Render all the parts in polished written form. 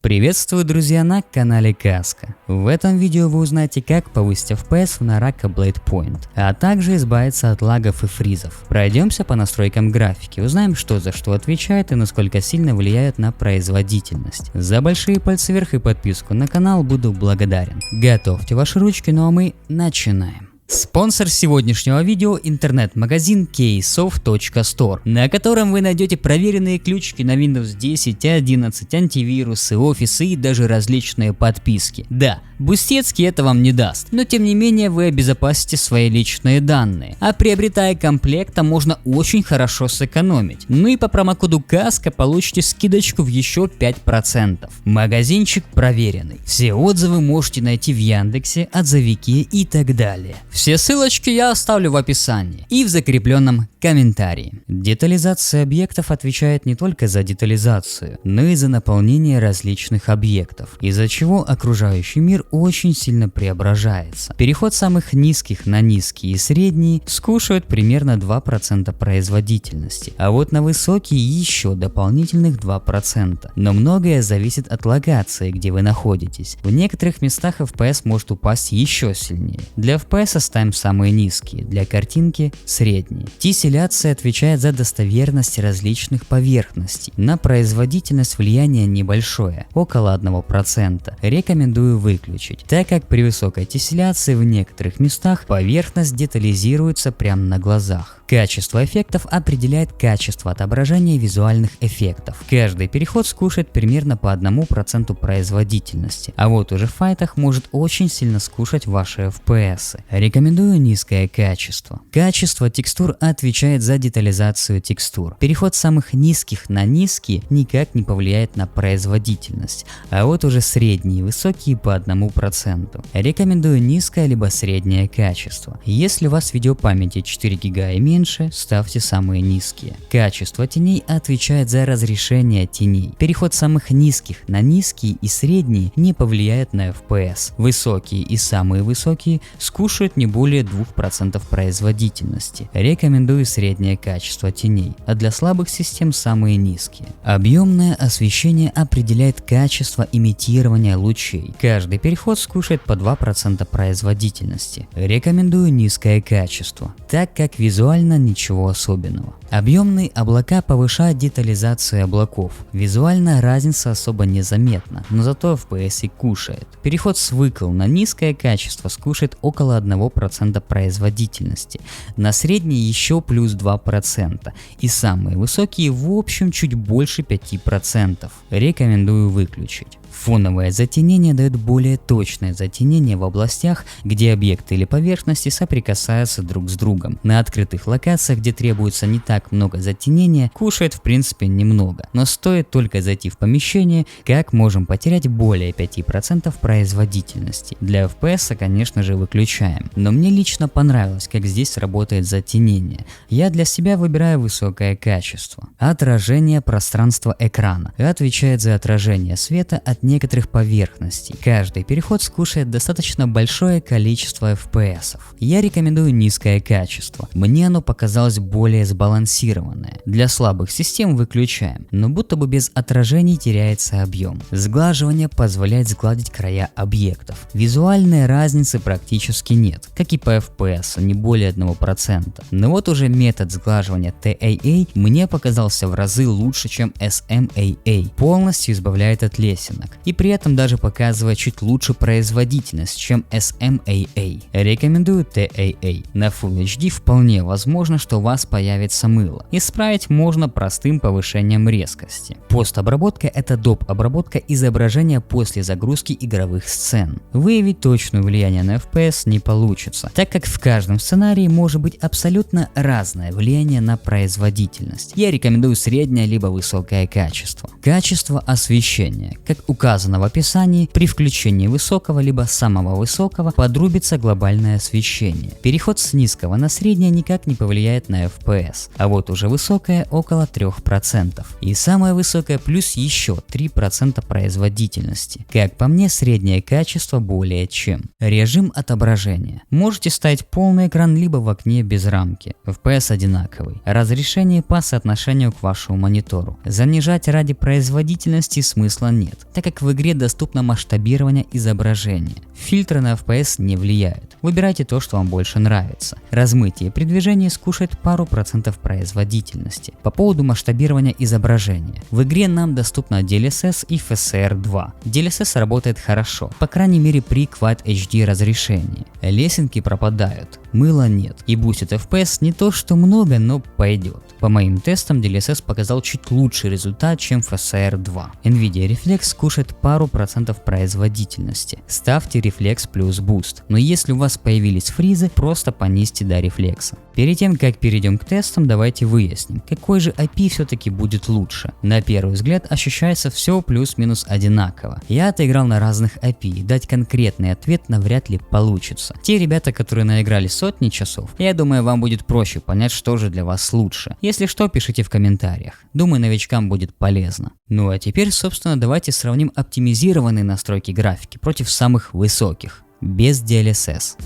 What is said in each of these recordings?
Приветствую, друзья, на канале Каска. В этом видео вы узнаете, как повысить FPS в Naraka Blade Point, а также избавиться от лагов и фризов. Пройдемся по настройкам графики, узнаем, что за что отвечает и насколько сильно влияет на производительность. За большие пальцы вверх и подписку на канал буду благодарен. Готовьте ваши ручки, ну а мы начинаем. Спонсор сегодняшнего видео – интернет-магазин ksoft.store, на котором вы найдете проверенные ключики на Windows 10, 11, антивирусы, офисы и даже различные подписки. Да, Бустецкий это вам не даст, но тем не менее вы обезопасите свои личные данные, а приобретая комплект, там можно очень хорошо сэкономить. Ну и по промокоду Каска получите скидочку в еще 5%. Магазинчик проверенный, все отзывы можете найти в Яндексе, Отзовике и так далее. Все ссылочки я оставлю в описании и в закрепленном комментарии. Детализация объектов отвечает не только за детализацию, но и за наполнение различных объектов, из-за чего окружающий мир очень сильно преображается. Переход самых низких на низкие и средние скушают примерно 2% производительности, а вот на высокие еще дополнительных 2%. Но многое зависит от локации, где вы находитесь. В некоторых местах FPS может упасть еще сильнее. Для FPS ставим самые низкие, для картинки средние. Тесселяция отвечает за достоверность различных поверхностей. На производительность влияние небольшое, около 1%. Рекомендую выключить, так как при высокой тесселяции в некоторых местах поверхность детализируется прямо на глазах. Качество эффектов определяет качество отображения визуальных эффектов. Каждый переход скушает примерно по 1% производительности, а вот уже в файтах может очень сильно скушать ваши FPS. Рекомендую низкое качество. Качество текстур отвечает за детализацию текстур. Переход самых низких на низкие никак не повлияет на производительность, а вот уже средние и высокие по 1%. Рекомендую низкое либо среднее качество. Если у вас видеопамяти 4 ГБ и меньше, ставьте самые низкие. Качество теней отвечает за разрешение теней. Переход самых низких на низкие и средние не повлияет на FPS. Высокие и самые высокие скушают не более 2% производительности. Рекомендую среднее качество теней, а для слабых систем самые низкие. Объемное освещение определяет качество имитирования лучей. Каждый переход скушает по 2% производительности. Рекомендую низкое качество, так как визуально ничего особенного. Объемные облака повышают детализацию облаков. Визуально разница особо незаметна, но зато FPS и кушает. Переход с выкл на низкое качество скушает около 1% производительности, на средние еще плюс 2%, и самые высокие в общем чуть больше 5%. Рекомендую выключить. Фоновое затенение дает более точное затенение в областях, где объекты или поверхности соприкасаются друг с другом. На открытых локациях, где требуется не так много затенения, кушает в принципе немного, но стоит только зайти в помещение, как можем потерять более 5% производительности. Для FPS, конечно же, выключаем, но мне лично понравилось, как здесь работает затенение. Я для себя выбираю высокое качество. Отражение пространства экрана отвечает за отражение света от некоторых поверхностей. Каждый переход скушает достаточно большое количество FPS. Я рекомендую низкое качество. Мне оно показалось более сбалансированное. Для слабых систем выключаем, но будто бы без отражений теряется объем. Сглаживание позволяет сгладить края объектов. Визуальной разницы практически нет, как и по FPS, не более 1%. Но вот уже метод сглаживания TAA мне показался в разы лучше, чем SMAA. Полностью избавляет от лесенок и при этом даже показывает чуть лучше производительность, чем SMAA. Рекомендую TAA. На Full HD вполне возможно, что у вас появится мыло. Исправить можно простым повышением резкости. Постобработка — это доп. Обработка изображения после загрузки игровых сцен. Выявить точное влияние на FPS не получится, так как в каждом сценарии может быть абсолютно разное влияние на производительность. Я рекомендую среднее либо высокое качество. Качество освещения. Как указано в описании, при включении высокого либо самого высокого подрубится глобальное освещение. Переход с низкого на среднее никак не повлияет на FPS, а вот уже высокое около 3%. И самое высокое плюс еще 3% производительности. Как по мне, среднее качество более чем. Режим отображения. Можете ставить полный экран либо в окне без рамки. FPS одинаковый. Разрешение по соотношению к вашему монитору. Занижать ради производительности смысла нет, так как в игре доступно масштабирование изображения. Фильтры на FPS не влияют. Выбирайте то, что вам больше нравится. Размытие при движении скушает пару процентов производительности. По поводу масштабирования изображения. В игре нам доступно DLSS и FSR 2. DLSS работает хорошо, по крайней мере при Quad HD разрешении. Лесенки пропадают, мыла нет, и бустит FPS не то что много, но пойдет. По моим тестам DLSS показал чуть лучший результат, чем FSR 2. Nvidia Reflex скушает пару процентов производительности. Ставьте Reflex плюс Boost. Но если у вас появились фризы, просто понизьте до рефлекса. Перед тем как перейдем к тестам, давайте выясним, какой же API все-таки будет лучше. На первый взгляд ощущается все плюс-минус одинаково. Я отыграл на разных API, дать конкретный ответ навряд ли получится. Те ребята, которые наиграли сотни часов, я думаю, вам будет проще понять, что же для вас лучше. Если что, пишите в комментариях. Думаю, новичкам будет полезно. Ну а теперь, собственно, давайте сравним оптимизированные настройки графики против самых высоких, без DLSS.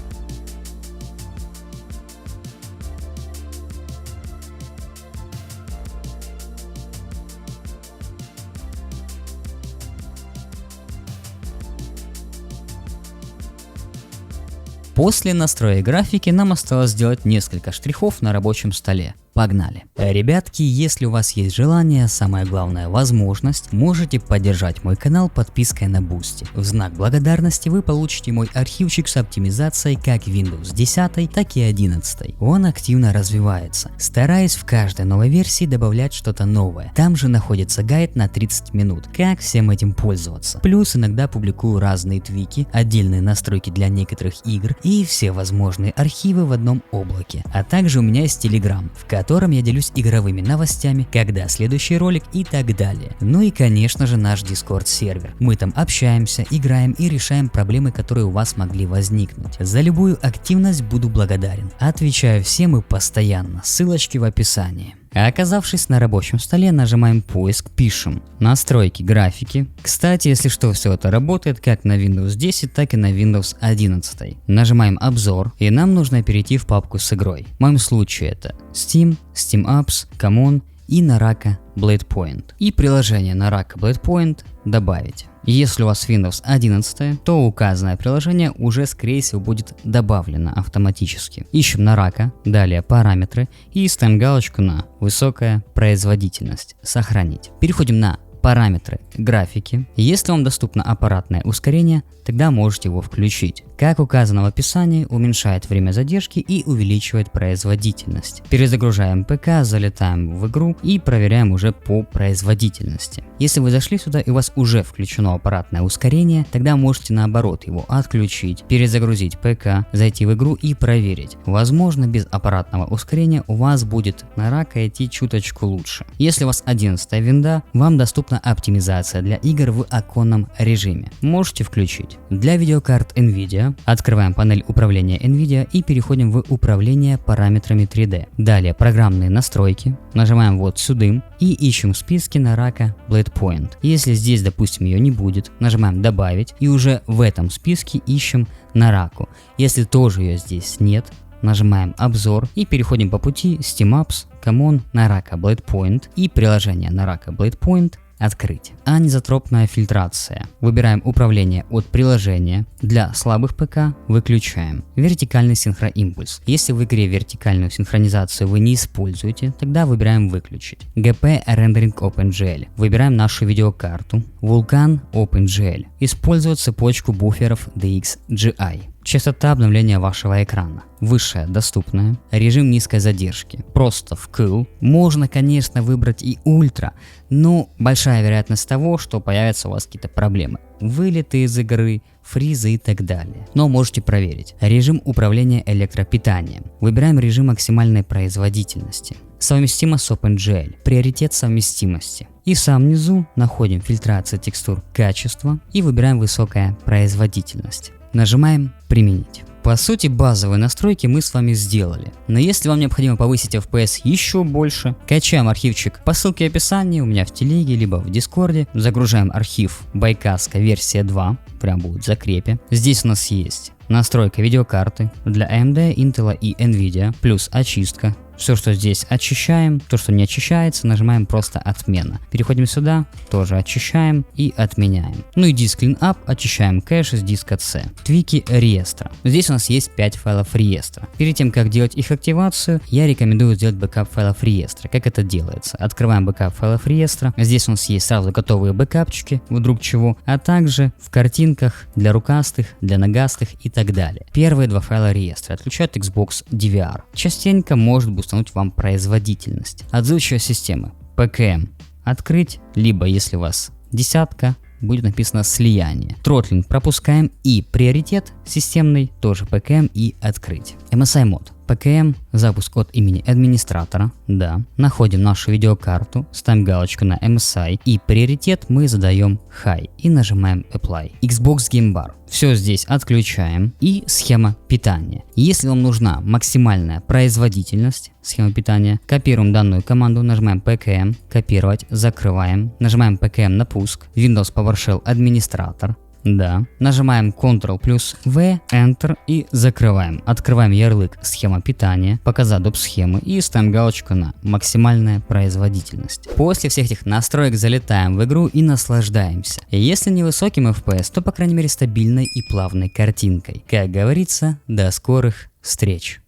После настроек графики нам осталось сделать несколько штрихов на рабочем столе. Погнали! Ребятки, если у вас есть желание, самое главное возможность, можете поддержать мой канал подпиской на Boosty. В знак благодарности вы получите мой архивчик с оптимизацией как Windows 10, так и 11. Он активно развивается, стараясь в каждой новой версии добавлять что-то новое. Там же находится гайд на 30 минут, как всем этим пользоваться. Плюс иногда публикую разные твики, отдельные настройки для некоторых игр и все возможные архивы в одном облаке. А также у меня есть Telegram, в котором я делюсь игровыми новостями, когда следующий ролик и так далее. Ну и конечно же наш Discord сервер. Мы там общаемся, играем и решаем проблемы, которые у вас могли возникнуть. За любую активность буду благодарен. Отвечаю всем и постоянно, ссылочки в описании. А оказавшись на рабочем столе, нажимаем поиск, пишем настройки графики. Кстати, если что, все это работает как на Windows 10, так и на Windows 11. Нажимаем обзор, и нам нужно перейти в папку с игрой. В моем случае это Steam, Steam Apps, Common и Naraka Blade Point. И приложение Naraka Blade Point добавить. Если у вас Windows 11, то указанное приложение уже скорее всего будет добавлено автоматически. Ищем Naraka, далее параметры и ставим галочку на высокая производительность. Сохранить. Переходим на параметры графики. Если вам доступно аппаратное ускорение, тогда можете его включить. Как указано в описании, уменьшает время задержки и увеличивает производительность. Перезагружаем ПК, залетаем в игру и проверяем уже по производительности. Если вы зашли сюда и у вас уже включено аппаратное ускорение, тогда можете наоборот его отключить, перезагрузить ПК, зайти в игру и проверить. Возможно, без аппаратного ускорения у вас будет Naraka идти чуточку лучше. Если у вас 11-я винда, вам доступна оптимизация для игр в оконном режиме. Можете включить. Для видеокарт Nvidia открываем панель управления Nvidia и переходим в управление параметрами 3D. Далее программные настройки. Нажимаем вот сюда и ищем в списке Naraka Blade Point. Если здесь, допустим, ее не будет, нажимаем добавить и уже в этом списке ищем Naraka. Если тоже ее здесь нет, нажимаем обзор и переходим по пути Steam Apps, Common, Naraka Blade Point и приложение Naraka Blade Point открыть. Анизотропная фильтрация. Выбираем управление от приложения. Для слабых ПК выключаем. Вертикальный синхроимпульс. Если в игре вертикальную синхронизацию вы не используете, тогда выбираем выключить. GP Rendering OpenGL. Выбираем нашу видеокарту. Vulkan OpenGL. Использовать цепочку буферов DXGI. Частота обновления вашего экрана. Высшая доступная. Режим низкой задержки. Просто вкл. Можно, конечно, выбрать и ультра, но большая вероятность того, что появятся у вас какие-то проблемы. Вылеты из игры, фризы и так далее. Но можете проверить. Режим управления электропитанием. Выбираем режим максимальной производительности. Совместимо с OpenGL. Приоритет совместимости. И в самом низу находим фильтрацию текстур качества и выбираем высокая производительность. Нажимаем «Применить». По сути, базовые настройки мы с вами сделали. Но если вам необходимо повысить FPS еще больше, качаем архивчик по ссылке в описании, у меня в телеге, либо в дискорде. Загружаем архив байкаска версия 2, прям будет в закрепе. Здесь у нас есть настройка видеокарты для AMD, Intel и Nvidia, плюс очистка, Все, что здесь очищаем, то, что не очищается, нажимаем просто отмена. Переходим сюда, тоже очищаем и отменяем. Ну и диск cleanup, очищаем кэш из диска C. Твики реестра. Здесь у нас есть 5 файлов реестра. Перед тем, как делать их активацию, я рекомендую сделать бэкап файлов реестра. Как это делается? Открываем бэкап файлов реестра. Здесь у нас есть сразу готовые бэкапчики, вдруг чего, а также в картинках для рукастых, для ногастых и так далее. Первые 2 файла реестра отключают Xbox DVR. Частенько может бустануть вам производительность. Отзывчивая система PKM открыть, либо если у вас десятка, будет написано слияние. Тротлинг пропускаем и приоритет системный тоже PKM и открыть. MSI мод. PKM, запуск от имени администратора, да. Находим нашу видеокарту, ставим галочку на MSI и приоритет мы задаем High и нажимаем Apply. Xbox Game Bar. Все здесь отключаем и схема питания. Если вам нужна максимальная производительность, схема питания, копируем данную команду, нажимаем PKM, копировать, закрываем, нажимаем PKM на пуск, Windows PowerShell администратор. Да. Нажимаем Ctrl плюс V, Enter и закрываем. Открываем ярлык схема питания, показать доп. Схемы и ставим галочку на максимальная производительность. После всех этих настроек залетаем в игру и наслаждаемся. Если не высоким FPS, то по крайней мере стабильной и плавной картинкой. Как говорится, до скорых встреч.